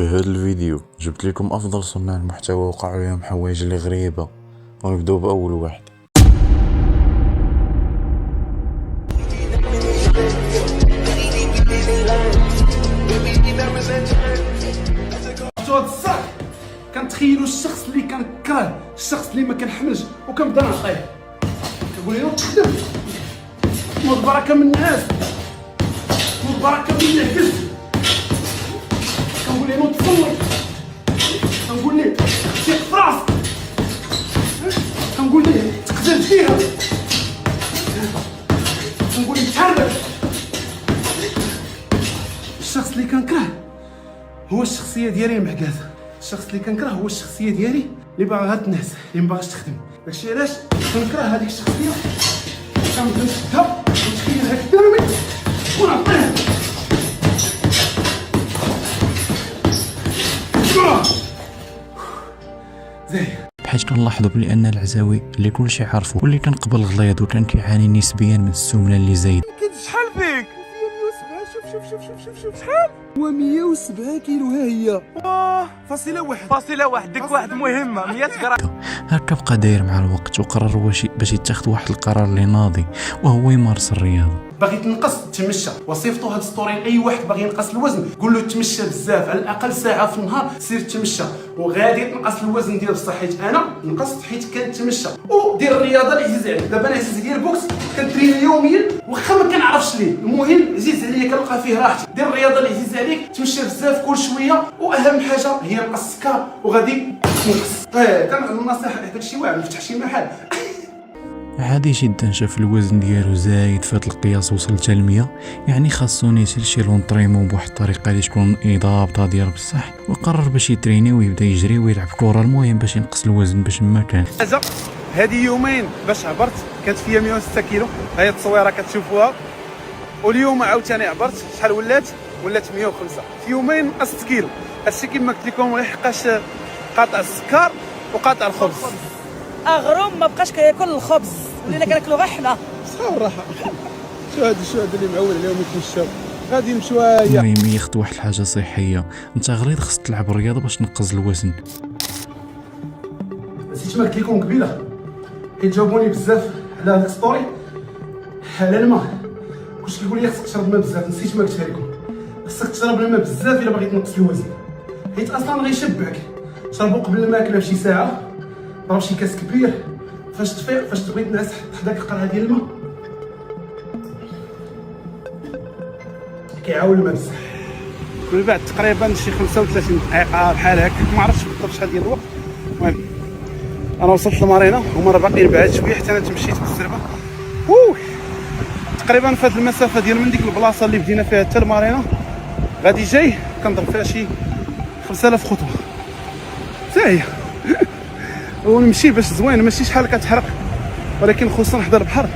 في هذا الفيديو جبت لكم افضل صناع المحتوى وقعوا لهم حوايج اللي غريبه، ونبداو باول واحد. هاد الصاك كنتخيلوا الشخص اللي كنكره، الشخص اللي ما كنحملش وكنبدا نعطيه، كنقول له تخدم مو البركه من الناس، مو البركه من اللي عكس، كنقول له تصور، كنقول له ثق في راسك، كنقول له تقدر فيها، كنقول له تحرك. الشخص اللي كنكره هو الشخصيه ديالي المعكازه، الشخص اللي كنكره هو الشخصيه ديالي اللي باغا تنعس، اللي مباغاش تخدم. داكشي علاش كنكره هذيك الشخصيه، كنبدا نشدها ونتخيلها قدامي ونعطيها. زين بحيث كنلاحظوا بلي ان العزاوي اللي كلشي عارفو واللي كنقبل غليظ وكان كيعاني نسبيا من السمنه اللي زايد. شحال فيك؟ 107. شوف شحال هو 107 كيلو. ها هي فاصلة واحد ديك واحد مهمه 100 غرام. هكا بقى داير مع الوقت وقرر باش يتخذ واحد القرار اللي ناضي، وهو يمارس الرياضه. باغي تنقص تمشى، وصيفطو هاد ستوري لاي واحد باغي ينقص الوزن، قول له تمشى بزاف، على الاقل ساعه في النهار سير تمشى، وغادي تنقص الوزن ديال بصح. حيت انا نقصت حيت كنتمشى. ودير الرياضه اللي عزيز عليك. دابا انا عزيز عليا البوكس، كنتريني يوميا واخا ما كنعرفش ليه، المهم عزيز عليا كنلقى فيه راحتي. دير الرياضه اللي عزيز عليك، تمشى بزاف كل شويه، واهم حاجه هي نقص السكر وغادي تنقص. كان النصيحه هذاك الشيء واعر، نفتح شي محل. عادي جدا شاف الوزن ديالو زايد فات القياس وصل حتى 100، يعني خاصو يسير شي لونطريمون بواحد الطريقه اللي تكون ضابطه ديال بصح، وقرر باش يتريني ويبدا يجري ويلعب كره، المهم باش ينقص الوزن باش ما كان. هذه يومين باش عبرت كانت فيها 106 كيلو، هي التصويره كتشوفوها. واليوم عاوتاني عبرت، شحال ولات 105 في يومين. نقصت كيلو. هادشي كما قلت لكم لحقاش قاطع السكر وقاطع الخبز. اغرم ما بقاش كياكل الخبز، ولينا كناكلو غير حنا. صافي الراحه. شو هاد اللي معول عليهم يتمشاو، غادي نمشوا. المهم ياخذ واحد الحاجه صحيه، انت غليظ خصك تلعب الرياضه باش تنقص الوزن. نسيت ما قلت لكم قبيله، حيت جاوبوني بزاف على هذيك ستوري على الماء، كلشي كيقول لي خصك تشرب الماء بزاف. نسيت ما قلتها لكم، خصك تشرب الماء بزاف الا باغي تنقص الوزن، حيت اصلا غيشبعك. شربو قبل الماكله بشي ساعه، ضرب شي كاس كبير، فاش تفيق فاش تبغي تنعس حط داك القرعه ديال الماء، كيعاون الماء بزاف. من بعد تقريبا شي 35 دقيقه بحال هكاك، ما عرفتش بالضبط شحال ديال الوقت. المهم انا وصلت للمارينا، هما راه باقيين بعاد شويه حتى انا تمشيت بالزربه. تقريبا في هذه المسافه ديال من ديك البلاصه اللي بدينا فيها حتى المارينا غادي جاي كنضرب فيها شي 5000 خطوه. حتى هي ونمشي باش زوين، ماشي شحال كتحرق، ولكن خصوصا نحضر البحر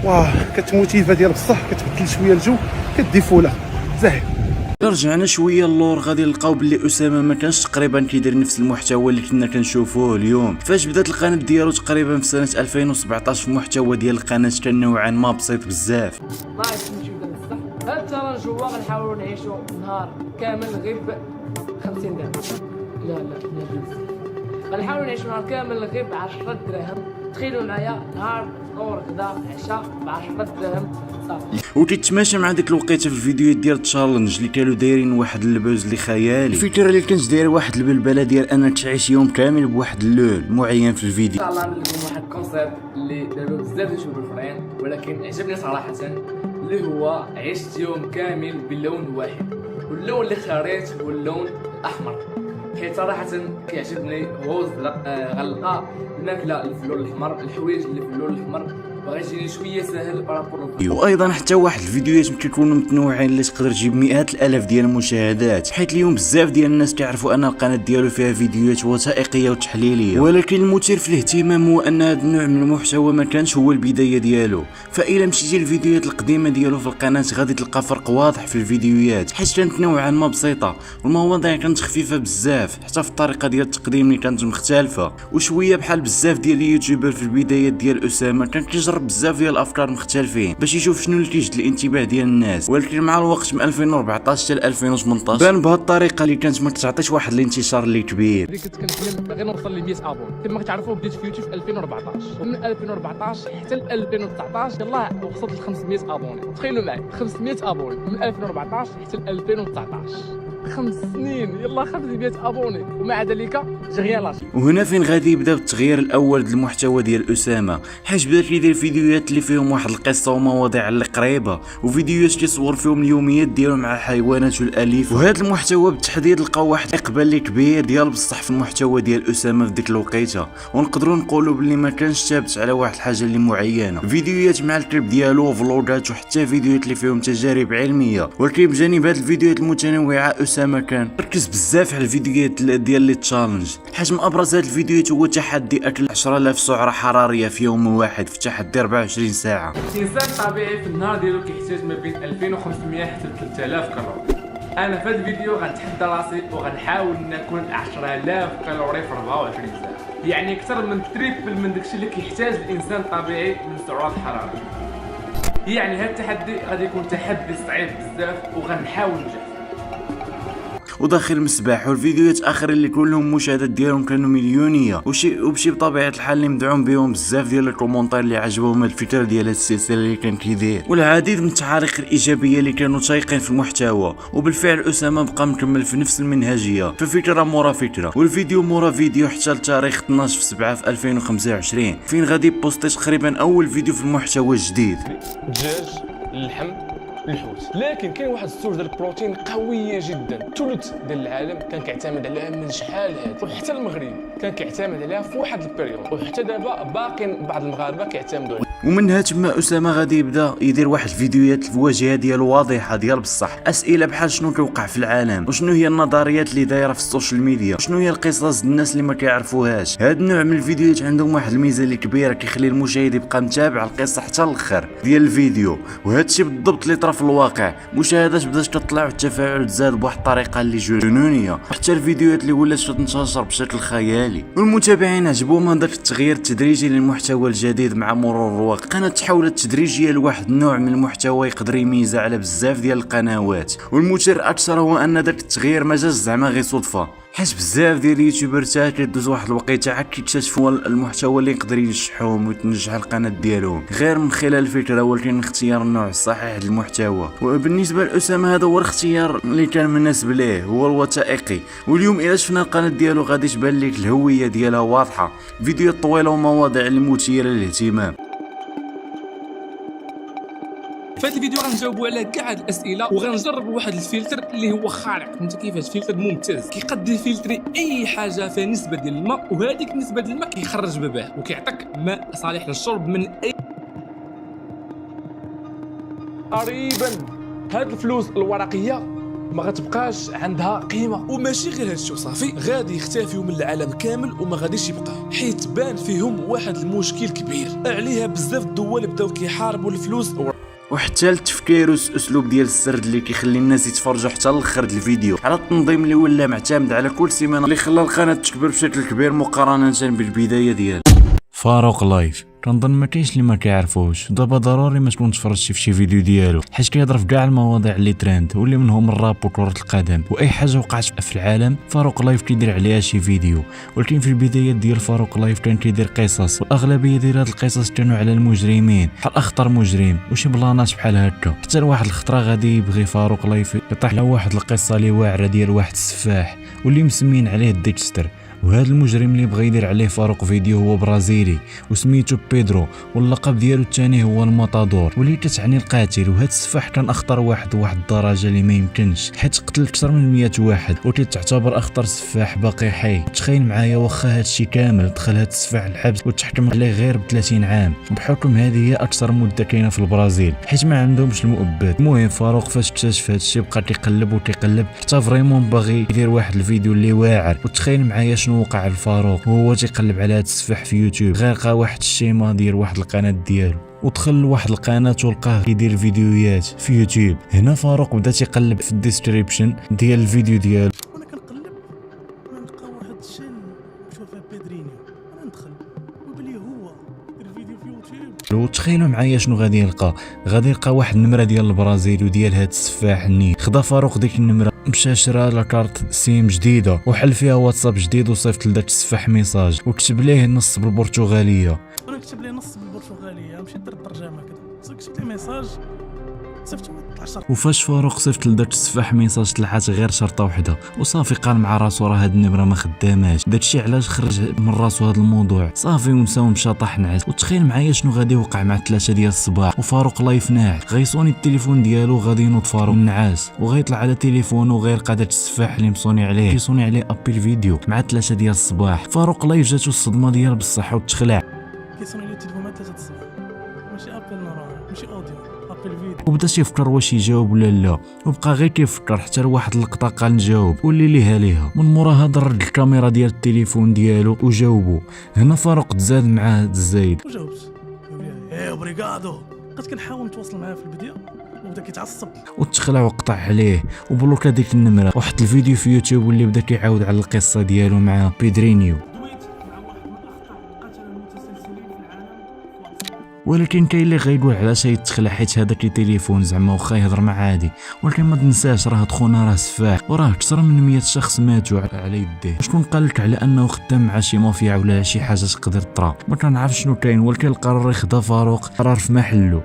واه كتموتيفا ديال بصح، كتبدل شويه الجو، كدي فوله زاهي. رجعنا شويه اللور غادي نلقاو بلي اسامه ما كانش تقريبا كيدير نفس المحتوى اللي كنا كنشوفوه اليوم. فاش بدات القناه ديالو تقريبا في سنه 2017، في المحتوى ديال القناه كان نوعا ما بسيط بزاف. الله يسلمك بزاف. هاد الترنجوا غنحاولوا نعيشوا نهار كامل غير ب 50 درهم. لا غنحاولوا نعيشوا نهار كامل غير ب 10 دراهم. تخيلوا معايا نهار فطور غدا عشاء ب 10 دراهم صافي. وكيتماشى مع ديك الوقيته في الفيديوهات ديال التشالنج اللي كانوا دايرين واحد اللبوز اللي خيالي. الفكره اللي كانت داير واحد البلبله ديال انك تعيش يوم كامل بواحد اللون معين في الفيديو. ان شاء الله نعمل لكم واحد الكونسيبت اللي داروا بزاف ديال الاخرين، ولكن عجبني صراحه، اللي هو عشت يوم كامل بلون واحد، واللون اللي اختاريت هو اللون الاحمر، حيت صراحه كيعجبني. هو غنلقى الماكله اللي في اللون الاحمر، الحوايج اللي في اللون الاحمر، وغيجيني شويه ساهل بارابور. وايضا حتى واحد الفيديوهات كيكونوا متنوعين اللي تقدر تجيب مئات الالاف ديال المشاهدات، حيت اليوم بزاف ديال الناس كيعرفوا ان القناه ديالو فيها فيديوهات وثائقيه وتحليليه، ولكن المثير في الاهتمام هو ان هذا النوع من المحتوى ما كانش هو البدايه ديالو. فإلا مشيتي للفيديوهات القديمه ديالو في القناه غادي تلقى فرق واضح في الفيديوهات، حيت كانت نوعا ما بسيطه والمواضيع كانت خفيفه بزاف، حتى في الطريقه ديال التقديم اللي كانت مختلفه وشويه بحال بزاف ديال اليوتيوبر في البدايات ديال اسامه كان كيجرب يجرب بزاف ديال الافكار مختلفين باش يشوف شنو اللي كيشد الانتباه ديال الناس، ولكن مع الوقت من 2014 حتى 2018 بان بهذه الطريقه اللي كانت ما كتعطيش واحد الانتشار اللي كبير. كنت كنحلم غير نوصل ل 100 ابون. كما كتعرفوا بديت في يوتيوب في 2014 ومن 2014 حتى ل 2019 يلاه وصلت ل 500 ابوني. تخيلوا معي 500 ابوني من 2014 حتى ل 2019 5 سنين يلا 500 ابوني ومع ذلك جريان لاشي. وهنا فين غادي يبدا بالتغيير الاول ديال المحتوى ديال اسامه، حيت بدا كيدير فيديوهات اللي فيهم واحد القصه ومواضيع اللي قريبه وفيديوهات كيصور فيهم اليوميات ديالو مع الحيوانات والاليفه. وهذا المحتوى بالتحديد لقى واحد الاقبال اللي كبير ديال بصح في المحتوى ديال اسامه في ديك الوقيته، ونقدروا نقولوا باللي ما كانش ثابت على واحد الحاجه اللي معينه، فيديوهات مع الكليب ديالو فلوغات وحتى فيديوهات اللي فيهم تجارب علميه. ولكن بجانب هذه الفيديوهات المتنوعه اسامه كان ركز بزاف على الفيديوهات ديال لي تشالنج، حيت من ابرز هذه الفيديوهات هو تحدي اكل 10000 سعره حراريه في يوم واحد في تحدي 24 ساعه. الانسان طبيعي في النهار ديالو كيحتاج ما بين 2500 حتى 3000 كالوري. انا في هذا الفيديو غنتحدى راسي وغنحاول نكون 10000 كالوري في 24 ساعه، يعني اكثر من تريبل من داكشي اللي كيحتاج الانسان الطبيعي من سعرات حراريه. يعني هذا التحدي غادي يكون تحدي صعيب بزاف وغنحاول نجح. وداخل المسبح والفيديوهات اخر اللي كلهم مشاهدات ديالهم كانوا مليونيه وبشي بطبيعه الحال اللي مدعوم بهم بزاف ديال الكومونتير اللي عجبهم هاد الفكره ديال هاد السلسله اللي كان كيدير، والعديد من التعاليق الايجابيه اللي كانوا تايقين في المحتوى. وبالفعل اسامه بقى مكمل في نفس المنهجيه، في فكره مورا فكره والفيديو مورا فيديو حتى لتاريخ 12/7/2025 فين غادي بوستي تقريبا اول فيديو في المحتوى الجديد. الدجاج، اللحم، الحوت. لكن كاين واحد السورس ديال البروتين قويه جدا، ثلث ديال العالم كان كيعتمد عليها من شحال هادي، وحتى المغرب كان كيعتمد عليها في واحد البيريود، وحتى دابا باقي بعض المغاربه كيعتمدوا عليها. ومنها تما اسامه غادي يبدا يدير واحد الفيديوهات الواجهه ديالو واضحه ديال بصح، اسئله بحال شنو كيوقع في العالم وشنو هي النظريات اللي دايره في السوشيال ميديا وشنو هي القصص الناس اللي ما كيعرفوهاش. هاد النوع من الفيديوهات عندهم واحد الميزه اللي كبيره كيخلي المشاهد يبقى متابع القصه حتى الاخر ديال الفيديو، وهذا الشيء بالضبط اللي طرا في الواقع. مشاهدات بدات كتطلع والتفاعل تزاد بواحد الطريقه اللي جنونيه، حتى الفيديوهات اللي ولات تنتشر بشكل خيالي، والمتابعين عجبهم هذاك التغيير التدريجي للمحتوى الجديد مع مرور الوقت. كانت تحولت تدريجيا لواحد النوع من المحتوى يقدر يميز على بزاف ديال القنوات، والمثير اكثر هو ان ذاك التغيير ما جاش زعما غير صدفه، حيت بزاف ديال اليوتيوبرات كيدوز واحد الوقيته عاد كيكتشفوا المحتوى اللي يقدر ينجحهم وتنجح القناه ديالهم غير من خلال الفكره ولكن اختيار النوع الصحيح للمحتوى. وبالنسبه لاسامه هذا هو الاختيار اللي كان مناسب ليه، هو الوثائقي. واليوم الا شفنا القناه ديالو غادي تبان لك الهويه ديالها واضحه، فيديوهات طويله ومواضيع مثيره للاهتمام. في هذا الفيديو غنجاوبوا على كاع هاد الاسئله وغنجرب واحد الفلتر اللي هو خارق. فهمتي كيفاش؟ فلتر ممتاز كيقد يفلتري اي حاجه فيها نسبه ديال الماء، وهذيك النسبه ديال الماء كيخرج بباه وكيعطيك ماء صالح للشرب من اي. قريبا هاد الفلوس الورقيه ما غتبقاش عندها قيمه، وماشي غير هادشي وصافي، غادي يختفيو من العالم كامل وما غاديش يبقى، حيت بان فيهم واحد المشكل كبير عليها بزاف الدول بداو كيحاربوا الفلوس وحتى التفكير والاسلوب ديال السرد اللي كيخلي الناس يتفرجوا حتى للاخر ديال الفيديو، على التنظيم اللي ولا معتمد على كل سيمانه اللي خلى القناه تكبر بشكل كبير مقارنه بالبدايه ديالها. فاروق لايف كنظن ما كاينش اللي ما كيعرفوش، دابا ضروري ما تكون تفرجتي في شي فيديو ديالو حيت كيهضر في كاع المواضيع اللي ترند واللي منهم الراب وكرة القدم واي حاجه وقعت في العالم فاروق لايف كيدير عليها شي فيديو. ولكن في البدايات ديال فاروق لايف كان كيدير قصص، والاغلبيه ديال هاد القصص كانوا على المجرمين بحال اخطر مجرم وشي بلانات بحال هكا. حتى لواحد الخطره غادي يبغي فاروق لايف يطيح على واحد القصه اللي واعره ديال واحد السفاح واللي مسمين عليه ديكستر، وهذا المجرم اللي بغى يدير عليه فاروق فيديو هو برازيلي وسميتو بيدرو، واللقب ديالو الثاني هو المطادور واللي كتعني القاتل. وهذا السفاح كان اخطر واحد الدرجه اللي ما يمكنش، حيت قتل اكثر من 100 واحد وكيتعتبر اخطر سفاح باقي حي. تخيل معايا واخا هذا الشيء كامل دخل هذا السفاح الحبس وتحكم عليه غير ب 30 عام، بحكم هذه هي اكثر مده كاينه في البرازيل حيت ما عندهمش المؤبد. المهم فاروق فاش اكتشف هذا الشيء بقى كيقلب حتى فريمون باغي يدير واحد الفيديو اللي واعر. وتخيل معايا شنو وقع لفاروق وهو تيقلب على هذا السفاح في يوتيوب، غير لقى واحد الشيما ديال واحد القناه ديالو ودخل لواحد القناه ولقاه كيدير فيديوهات في يوتيوب. هنا فاروق بدا تيقلب في الديسكريبشن ديال الفيديو ديالو، وانا كنقلب ونلقى واحد الشين مكتوب فيه بيدرينيو، انا ندخل وبلي هو دير فيديو في يوتيوب. وتخيلوا معايا شنو غادي يلقى. غادي يلقى واحد النمره ديال البرازيل وديال هاد السفاح النيت. خدا فاروق ديك النمره، مشى شرا لاكارت سيم جديده وحل فيها واتساب جديد وصيفط لذاك السفاح ميساج وكتب ليه نص بالبرتغاليه. انا كتب لي نص بالبرتغاليه، مشيت درت ترجمه كذا، كتبت لي ميساج صيفطو طلع شرط. وفاش فاروق صيفط لذاك السفاح ميساج طلعت غير شرطه وحده وصافي. قال مع راسو راه هاد النمره ما خداماش، داكشي علاش خرج من راسو هاد الموضوع صافي ونسى ومشى طاح نعس. وتخيل معايا شنو غادي يوقع مع 3 ديال الصباح وفاروق لايف ناعس. غيصوني التليفون ديالو، غادي ينوض فاروق النعاس وغيطلع على تليفونه وغيلقى داك السفاح اللي مصوني عليه كيصوني عليه ابل فيديو مع 3 ديال الصباح. فاروق لايف جاتو الصدمه ديال بصح وتخلع. كيصوني لي التليفون مع 3 الصباح، ماشي ابل نورمال، ماشي اوديو، ابل فيديو. وبدا يفكر واش يجاوب ولا لا، وبقى غير كيفكر حتى لواحد اللقطه قال نجاوب واللي ليها. من مورا هذا رد الكاميرا ديال التليفون ديالو وجاوبو. هنا فاروق تزاد معاه الزايد وجاوبت ايه اوبريغادو. بقيت كنحاول نتواصل معاه في البدايه وبدا كيتعصب وتخلع وقطع عليه وبلوكا ديك النمره. وحط الفيديو في يوتيوب واللي بدا كيعاود على القصه ديالو مع بيدرينيو. ولكن كاين اللي غيقول علاش يتخلع حيت هذاك التليفون زعما واخا يهضر مع عادي، ولكن ما تنساش راه خونا راه سفاح وراه اكثر من 100 شخص ماتوا على يديه. شكون قال لك على انه خدام مع شي مافيا ولا شي حاجه تقدر طرا؟ ما كنعرف شنو كاين، ولكن القرار يخدا فاروق قرار في محله.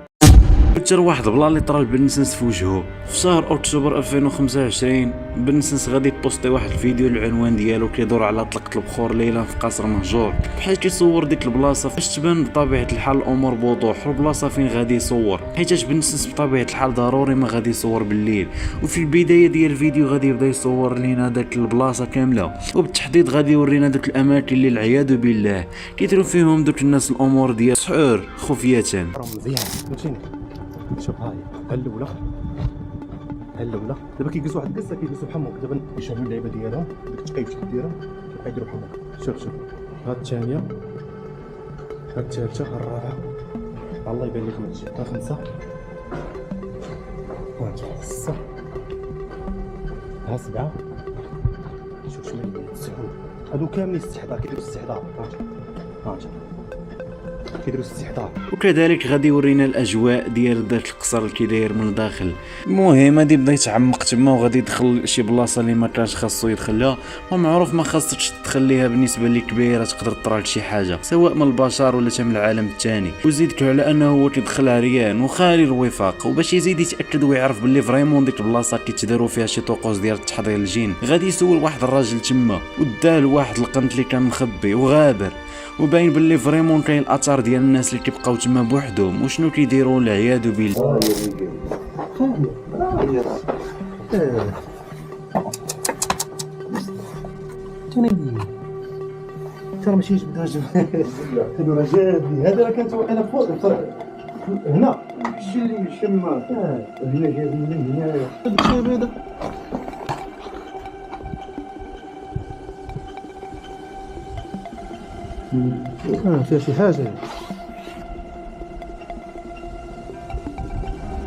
حتى واحد بلا اللي طرا لبنسنس في وجهه. في شهر اكتوبر 2025 بنسنس غادي يبوستي واحد الفيديو العنوان ديالو كيدور على طلقة البخور ليله في قصر مهجور، بحيث كيصور ديك البلاصه فاش تبان بطبيعه الحال الامور بوضوح والبلاصه فين غادي يصور، حيت بنسنس بطبيعه الحال ضروري ما غادي يصور بالليل. وفي البدايه ديال الفيديو غادي يبدا يصور لينا داك البلاصه كامله، وبالتحديد غادي يورينا دوك الاماكن اللي العياذ بالله كيديروا فيهم دوك الناس الامور ديال سحور خفيه. مزيان فهمتيني. شوف هاي الاولى دابا كيجلسوا واحد القصه كيجلسوا بحمق، دابا يشوفوا اللعيبه ديالهم ديك التقيف شحال دايره كيديروا بحمق. شوف ها الثانيه، ها الثالثه، ها الرابعه، الله يبارك لكم هادشي، ها خمسه، ها سته، ها سبعه. شوف شنو السحور هادو كاملين استحضار، كيديروا استحضار. ها كيديروا استحضار. وكذلك غادي يورينا الاجواء ديال داك القصر اللي كيداير من الداخل. المهم غادي يبدا يتعمق تما وغادي يدخل شي بلاصه اللي ما كانش خاصو يدخلها، ومعروف ما خاصكش تخليها بالنسبه لي كبيره تقدر طرا لشي حاجه سواء من البشر ولا من العالم الثاني. وزيدك على انه هو كيدخل عريان وخالي الوفاق، وباش يزيد يتاكد ويعرف باللي فريمون ديك البلاصه كيتداروا فيها شي طقوس ديال التحضير الجين، غادي يسول واحد الراجل تما وداه لواحد القنت اللي كان مخبي وغابر، وباين باللي فريمون كاين الاثار ديال الناس اللي كيبقاو تما بوحدهم وشنو كيديروا العياذ بالله. ترى ماشي جبدها هادو راه جابني، هذا راه كانت انا فوق هنا الشيء اللي شما هنا جابني من هنا هذا الشيء هذا. فيها شي حاجه.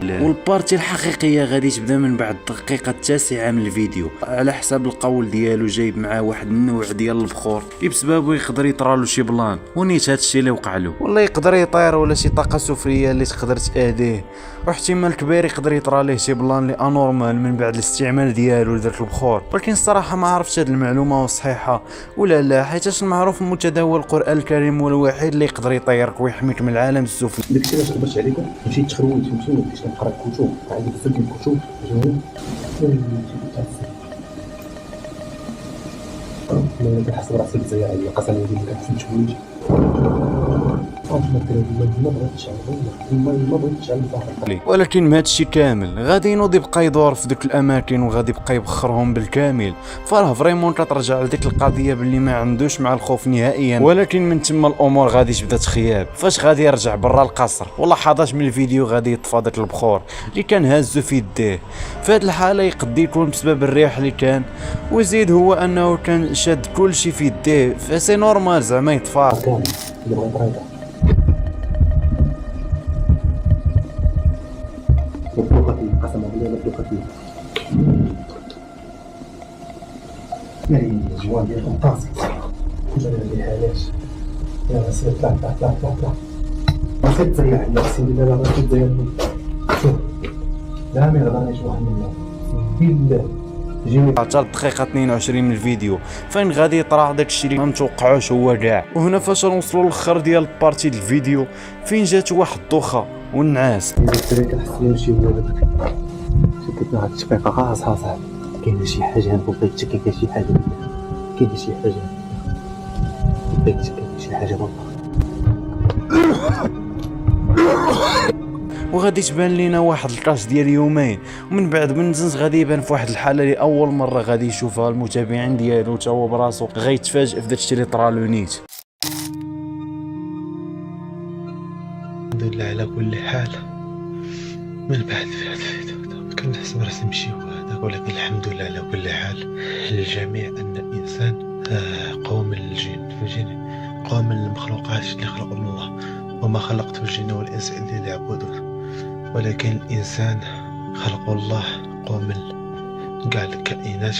والبارتي الحقيقيه غادي تبدا من بعد الدقيقه التاسعه من الفيديو. على حساب القول ديالو جايب معاه واحد النوع ديال البخور اللي بسببه يقدر يطرالو شي بلان، ونيت هادشي اللي وقع له، ولا يقدر يطير ولا شي طاقه سفليه اللي تقدر تاذيه، واحتمال كبير يقدر يطرى ليه شي بلان اللي انورمال من بعد الاستعمال ديالو لذاك البخور. ولكن الصراحه ما عرفتش هاد المعلومه صحيحه ولا لا، حيت المعروف المتداول القران الكريم هو الوحيد اللي يقدر يطيرك ويحميك من العالم السفلي. داكشي علاش باش عليكم مشيت تخرويت فهمتيني، كنت كنقرا الكتب عندي بزاف ديال الكتب جميل. انا كنحس براسي مزيان عليا قسما بالله كنحس بشويش. ولكن ما هادشي كامل غادي ينوض يبقى يدور في ديك الاماكن وغادي يبقى يبخرهم بالكامل، فراه فريمون كترجع لديك القضيه باللي ما عندوش مع الخوف نهائيا. ولكن من تما الامور غادي تبدا تخياب، فاش غادي يرجع برا القصر ولحظات من الفيديو غادي يطفى داك البخور اللي كان هازو في يديه. في هاد الحاله يقد يكون بسبب الريح اللي كان، وزيد هو انه كان شاد كلشي في يديه، فسي نورمال زعما يطفى. مطلوقتي قسما بالله مطلوقتي. ماهي الجوان ديالكم طاسي جاي هذه الحالات. يلا سير طلع طلع طلع طلع طلع. راسك تزيع اقسم بالله لا راسك تزيع. شوف لا ما يغدرنيش واحد منا بالله جيني حتى الدقيقة 22 من الفيديو فين غادي يطرا داك الشيء اللي ما متوقعوش هو كاع. وهنا فاش نوصلوا للاخر ديال البارتي ديال الفيديو فين جات واحد الدوخه والنعاس. الدراري كنحس لي ماشي هو داك شكيت واحد الشقيقه خاصها صاحبي كاينه شي حاجه هنا بغيت تشكي كاين شي حاجه كاينه شي حاجه بغيت تشكي شي حاجه والله. وغادي تبان لينا واحد الكاش ديال يومين ومن بعد بنزنز غادي يبان في واحد الحاله اللي اول مره غادي يشوفها المتابعين ديالو حتى هو براسو غيتفاجئ في داكشي اللي طرا له نيت. الحمد لله على كل حال. من بعد في هذا الفيديو كنحس براسي ماشي هو هذاك ولكن الحمد لله على كل حال للجميع ان الانسان قوم من الجن فهمتيني قوم من المخلوقات اللي خلقهم الله وما خلقت الجن والانس الا ليعبدون ولكن الانسان خلق الله قوم من كاع الكائنات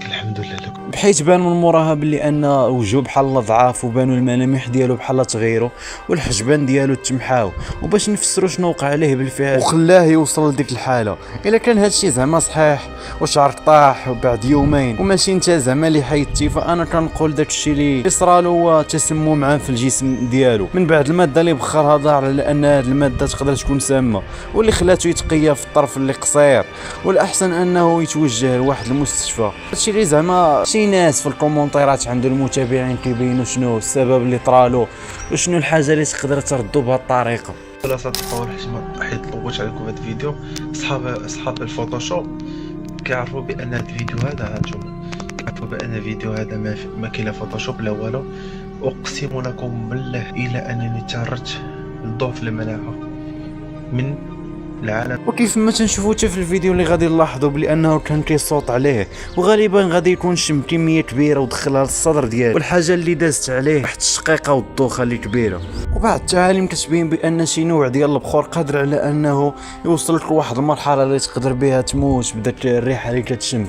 الحمد لله لكم. بحيث بان من موراها بلي ان وجهه بحال ضعاف وبانوا الملامح ديالو بحال تغيروا والحجبان ديالو تمحاو وباش نفسروا شنو وقع عليه بالفعل وخلاه يوصل لديك الحاله. الا كان هادشي زعما صحيح وشعرك طاح بعد يومين وماشي انت زعما اللي حيدتي فانا كنقول داكشي اللي صرالو هو تسمم عام في الجسم ديالو من بعد الماده اللي بخرها ظهر على ان هاد الماده تقدر تكون سامه واللي خلاته يتقيا في الطرف اللي قصير والاحسن انه يتوجه لواحد المستشفى. هادشي اللي زعما شي ناس في الكومونتيرات عند المتابعين كيبينوا شنو السبب اللي طرالو وشنو الحاجه اللي تقدر تردو بهذه الطريقه. خلاص التصور حيت طولت عليكم هذا الفيديو اصحاب الفوتوشوب كيعرفوا بان هذا الفيديو هذا انتم كيعرفوا بان الفيديو هذا ما كاين لا فوتوشوب لا والو. اقسم لكم بالله الى انني تعرضت لضعف المناعه من العالم. وكيف ما تنشوفوا حتى في الفيديو اللي غادي نلاحظوا بلي انه كان كيصوت عليه وغالبا غادي يكون شم كميه كبيره ودخلها للصدر ديالو والحاجه اللي دازت عليه واحد الشقيقه والدوخه اللي كبيره. وبعض التعاليم كتبين بان شي نوع ديال البخور قادر على انه يوصلك لواحد المرحله اللي تقدر بها تموت بداك الريحه اللي كتشم.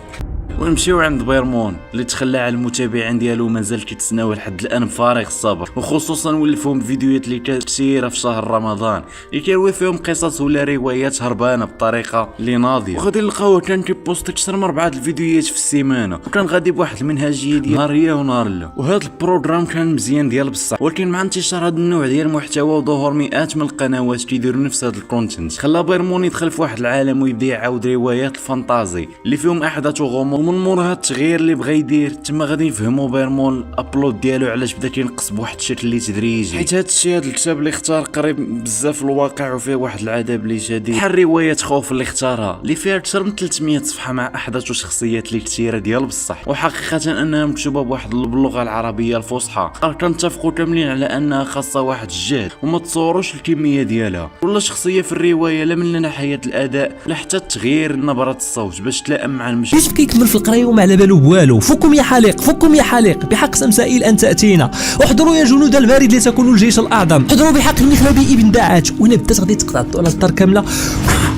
ونمشيو عند بيرمون اللي تخلى على المتابعين ديالو مازال كيتسناو لحد الان بفارغ الصبر وخصوصا ولفهم فيديوهات اللي كثيره في شهر رمضان اللي كيروي فيهم قصص ولا روايات هربانه بطريقه اللي ناضيه وغادي نلقاوه كان كيبوست اكثر من 4 الفيديوهات في السيمانه وكان غادي بواحد المنهجيه ديال نهاريه ونهار لا. وهذا البروغرام كان مزيان ديال بصح ولكن مع انتشار هذا النوع ديال المحتوى وظهور مئات من القنوات كيديروا نفس هذا الكونتنت خلى بيرمون يدخل في واحد العالم ويبدا يعاود روايات الفانتازي اللي فيهم احداث وغموض. ومن مور هذا التغيير اللي بغى يدير تما غادي نفهموا بيرمون الابلود ديالو علاش بدا كينقص بواحد الشكل اللي تدريجي حيت هذا الشيء هذا الكتاب اللي اختار قريب بزاف الواقع وفيه واحد العذاب اللي شديد بحال روايه خوف اللي اختارها اللي فيها اكثر من 300 صفحه مع احداث وشخصيات اللي كثيره ديال بصح وحقيقه انها مكتوبه بواحد باللغه العربيه الفصحى. كنتفقوا كاملين على انها خاصه واحد الجهد وما تصوروش الكميه ديالها ولا شخصيه في الروايه لا من ناحيه الاداء لا حتى تغيير نبره الصوت باش تلائم مع المشهد. كيف كيكمل في القرايه وما على بالو بوالو. فكم يا حليق فكم يا حليق بحق سمسائيل ان تاتينا. احضروا يا جنود البارد لتكونوا الجيش الاعظم. احضروا بحق المخلبي ابن داعات. وانا بدات غادي تقطع على الدار كامله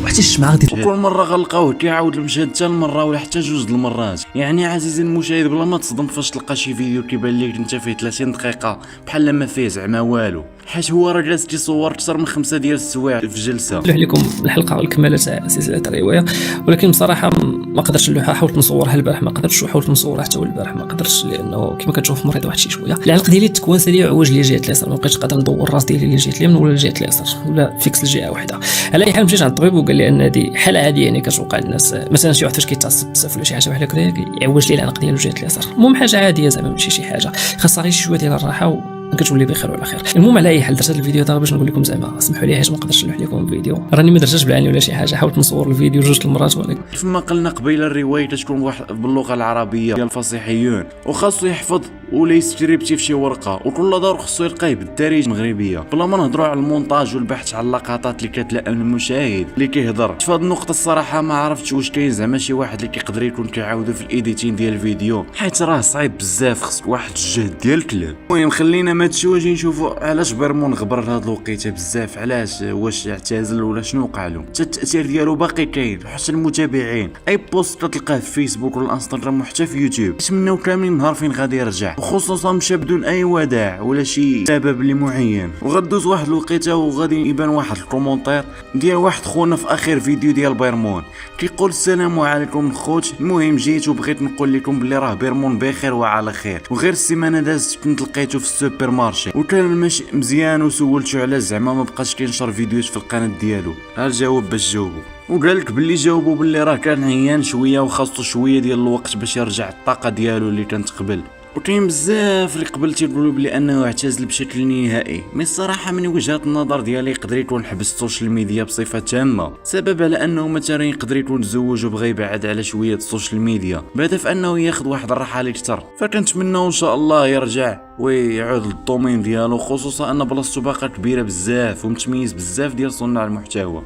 حتى الشمعه غادي وكل مره غنلقاوه كيعاود المشهد حتى المره ولا حتى جوج المرات. يعني عزيزي المشاهد بلا ما تصدم فاش تلقى شي فيديو كيبان لك انت فيه 30 دقيقه بحال لما فيه زعما والو حيت هو راه جالس كيصور اكثر من 5 ديال السوايع في جلسه. نلوح لكم الحلقه والكماله تاع سلسله الروايه ولكن بصراحه ما قدرتش نلوحها. حاولت نصورها البارح ما قدرتش وحاولت نصورها حتى البارح ما قدرتش لانه كما كتشوف مريض واحد شي شويه. العلق ديالي تكون سريع وجه لي جهه اليسار ما بقيتش قادر ندور الراس ديالي اللي جهه اليمين ولا جهه اليسار ولا فيكس الجهه واحده. على اي حال مشيت عند الطبيب وقال لي ان هذه حاله عاديه يعني كتوقع للناس مثلا شي واحد فاش كيتعصب بزاف ولا شي حاجه بحال هكا يعوج لي العنق ديالو جهه اليسار. المهم حاجه عاديه زعما ماشي شي حاجه خاصها غير شويه ديال الراحه كتولي بخير وعلى خير. المهم على اي حال درت هذا الفيديو هذا باش نقول لكم زعما سمحوا لي حيت ما قدرتش نلوح لكم الفيديو راني ما درتش بالعاني ولا شي حاجه. حاولت نصور الفيديو 2 المرات ولكن كيف ما قلنا قبيله الروايه تكون باللغه العربيه ديال الفصيحيين وخاصو يحفظ ولا يسكريبتي في شي ورقه وكل دار خصو يلقاه بالدارجه المغربيه بلا ما نهضروا على المونتاج والبحث على اللقطات اللي كتلائم المشاهد اللي كيهضر. في هذه النقطه الصراحه ما عرفتش واش كاين زعما شي واحد اللي كيقدر يكون كيعاودو في الايديتين ديال الفيديو حيت راه صعيب بزاف خص واحد الجهد ديال الكلام. المهم خلينا المهم هادشي واش نشوفوا علاش بيرمون غبر لهاد الوقيته بزاف، علاش واش اعتزل ولا شنو وقع له، حتى التاثير ديالو باقي كاين، حتى المتابعين اي بوست تلقاه في فيسبوك ولا انستغرام وحتى في يوتيوب يتمناو كاملين نهار فين غادي يرجع، وخصوصا مشى بدون اي وداع ولا شي سبب اللي معين. وغدوز واحد الوقيته وغادي يبان واحد الكومونتير ديال واحد خونا في اخر فيديو ديال بيرمون كيقول السلام عليكم الخوت، المهم جيت وبغيت نقول لكم بلي راه بيرمون بخير وعلى خير، وغير السيمانه دازت كنت لقيته في السوبر مارشي وكان ماشي مزيان وسولته على زعما ما بقاش كينشر فيديوهات في القناه ديالو. ها الجواب باش جاوبو، وقال لك باللي جاوبو باللي راه كان عيان شويه وخاصو شويه ديال الوقت باش يرجع الطاقه ديالو اللي كانت قبل. وكاين بزاف اللي قبل تيقولوا بلي انه اعتزل بشكل نهائي، مي الصراحه من وجهه النظر ديالي يقدر يكون حبس السوشيال ميديا بصفه تامه، سبب على انه مثلا يقدر يكون تزوج وبغى يبعد على شويه السوشيال ميديا بهدف انه ياخذ واحد الراحه اللي اكثر. فكنتمنوا ان شاء الله يرجع ويعود للدومين ديالو، خصوصا ان بلاصتو باقا كبيره بزاف ومتميز بزاف ديال صناع المحتوى.